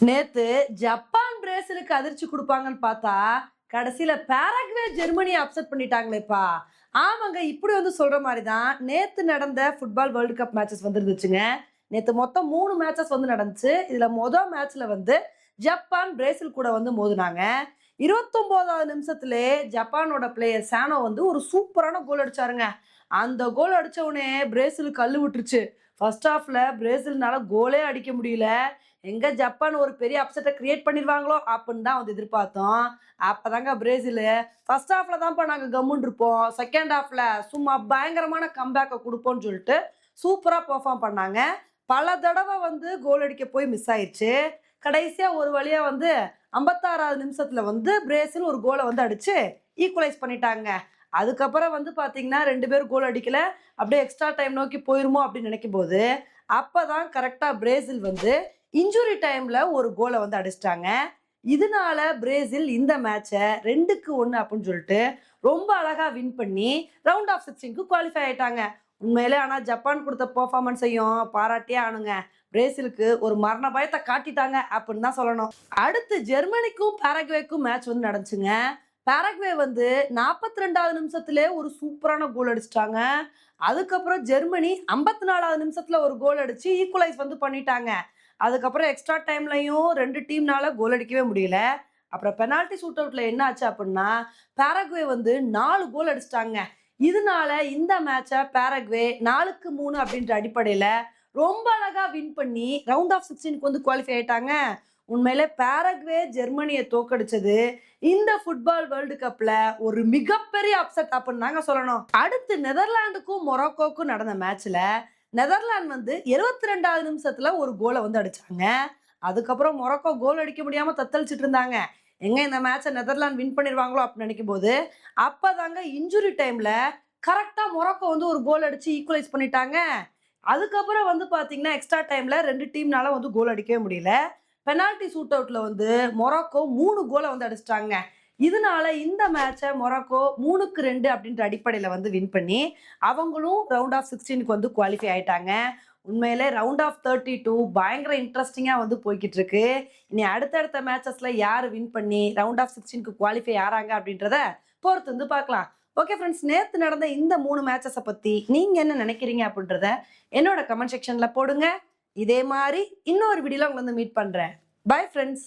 நேத்து ஜப்பான் பிரேசிலுக்கு அதிர்ச்சி குடுப்பாங்கன்னு பார்த்தா, கடைசியில பாராகுவே ஜெர்மனிய அப்செட் பண்ணிட்டாங்களேப்பா! ஆமாங்க. இப்படி சொல்ற மாரி தான், நேத்து நடந்த ஃபுட்பால் வேர்ல்ட் கப் மேட்சஸ் இருந்துச்சுங்க. நேத்து மொத்தம் 3 மேட்சஸ் நடந்துச்சு. இதுல மேட்ச்ல ஜப்பான் பிரேசில் கூட மோதுனாங்க. 29வது நிமிஷத்திலே ஜப்பானோட பிளேயர் சானோ ஒரு சூப்பரான கோல் அடிச்சாருங்க. அந்த கோல் அடிச்ச உடனே பிரேசில் கல்லு விட்டுருச்சு. ஃபர்ஸ்ட் ஹாஃப்ல பிரேசில்னால கோலே அடிக்க முடியல. எங்க ஜப்பான் ஒரு பெரிய அப்செட்ட கிரியேட் பண்ணிருவாங்களோ அப்படின்னு தான் எதிர்பார்த்தோம். அப்பதாங்க பிரேசில் ஃபர்ஸ்ட் ஹாஃப்ல தான்ப்பா நாங்க கம்முன்னு இருப்போம். செகண்ட் ஹாஃப்ல சும்மா பயங்கரமான கம்பேக்க குடுப்போம்ன்னு சொல்லிட்டு சூப்பரா பெர்ஃபார்ம் பண்ணாங்க. பல தடவ கோல் அடிக்க போய் மிஸ் ஆயிருச்சு. கடைசியா ஒரு வழியா 56வது நிமிஷத்துல பிரேசில் ஒரு கோல அடிச்சு ஈக்குவலைஸ் பண்ணிட்டாங்க. அதுக்கப்புறம் பாத்தீங்கன்னா 2 பேரும் கோல் அடிக்கல. அப்படியே எக்ஸ்ட்ரா டைம் நோக்கி போயிருமோ அப்படின்னு நினைக்கும்போது அப்பதான் கரெக்டா பிரேசில் இன்ஜுரி டைம்ல ஒரு கோலை அடிச்சிட்டாங்க. இதனால பிரேசில் இந்த மேட்சை 2-1 அப்படின்னு சொல்லிட்டு ரொம்ப அழகா வின் பண்ணி ரவுண்ட் ஆஃப் 16க்கு குவாலிஃபை ஆயிட்டாங்க. உண்மையிலே ஆனா ஜப்பான் கொடுத்த பெர்ஃபார்மன்ஸையும் பாராட்டியே ஆனுங்க. பிரேசிலுக்கு ஒரு மரண பயத்தை காட்டிட்டாங்க அப்படின்னு தான் சொல்லணும். அடுத்து ஜெர்மனிக்கும் பாராகுவேக்கும் மேட்ச் நடந்துச்சுங்க. பாராகுவே 42வது நிமிஷத்திலே ஒரு சூப்பரான கோல் அடிச்சிட்டாங்க. அதுக்கப்புறம் ஜெர்மனி 54வது நிமிஷத்துல ஒரு கோல் அடிச்சு ஈக்குவலைஸ் பண்ணிட்டாங்க. அதுக்கப்புறம் எக்ஸ்ட்ரா டைம்லையும் 2 டீம்னால கோல் அடிக்கவே முடியல. அப்புறம் பெனால்டி ஷூட் அவுட்ல என்ன ஆச்சு அப்படின்னா பாராகுவே 4 கோல் அடிச்சிட்டாங்க. இதனால இந்த மேட்சை பாராகுவே 4-3 அப்படின்ற அடிப்படையில ரொம்ப அழகா வின் பண்ணி ரவுண்ட் ஆஃப் 16க்கு குவாலிஃபை ஆயிட்டாங்க. உண்மையிலே பாராகுவே ஜெர்மனியை தோக்கடிச்சது இந்த ஃபுட்பால் வேர்ல்டு கப்ல ஒரு மிகப்பெரிய அப்செட் அப்படின்னு தாங்க சொல்லணும். அடுத்து நெதர்லாந்துக்கும் மொரோக்கோக்கும் நடந்த மேட்ச்ல நெதர்லாந்து 72வது நிமிஷத்துல ஒரு கோலை அடிச்சாங்க. அதுக்கப்புறம் மொரோக்கோ கோல் அடிக்க முடியாம தத்தளிச்சிட்டு இருந்தாங்க. எங்க இந்த மேட்சை நெதர்லாந்து வின் பண்ணிடுவாங்களோ அப்படின்னு நினைக்கும் போது அப்பதாங்க இன்ஜுரி டைம்ல கரெக்டா மொரோக்கோ ஒரு கோல் அடிச்சு ஈக்குவலைஸ் பண்ணிட்டாங்க. அதுக்கப்புறம் பாத்தீங்கன்னா எக்ஸ்ட்ரா டைம்ல 2 டீம்னால கோல் அடிக்கவே முடியல. பெனால்டி ஷூட் அவுட்ல மொரோக்கோ 3 கோலை அடிச்சிட்டாங்க. இதனால இந்த மேட்சை மொரோக்கோ 3-2 அப்படின்ற அடிப்படையில வின் பண்ணி அவங்களும் ரவுண்ட் ஆஃப் 16க்கு குவாலிஃபை ஆயிட்டாங்க. உண்மையிலே ரவுண்ட் ஆஃப் 32 பயங்கர இன்ட்ரெஸ்டிங்கா போய்கிட்டு இருக்கு. இனி அடுத்தடுத்த மேட்சஸ்ல யாரு வின் பண்ணி ரவுண்ட் ஆஃப் 16க்கு குவாலிஃபை ஆறாங்க அப்படின்றத பொறுத்து பார்க்கலாம். ஓகே ஃப்ரெண்ட்ஸ், நேத்து நடந்த இந்த 3 மேட்சஸை பத்தி நீங்க என்ன நினைக்கிறீங்க அப்படின்றத என்னோட கமெண்ட் செக்ஷன்ல போடுங்க. இதே மாதிரி இன்னொரு வீடியோல உங்களை மீட் பண்றேன். Bye friends.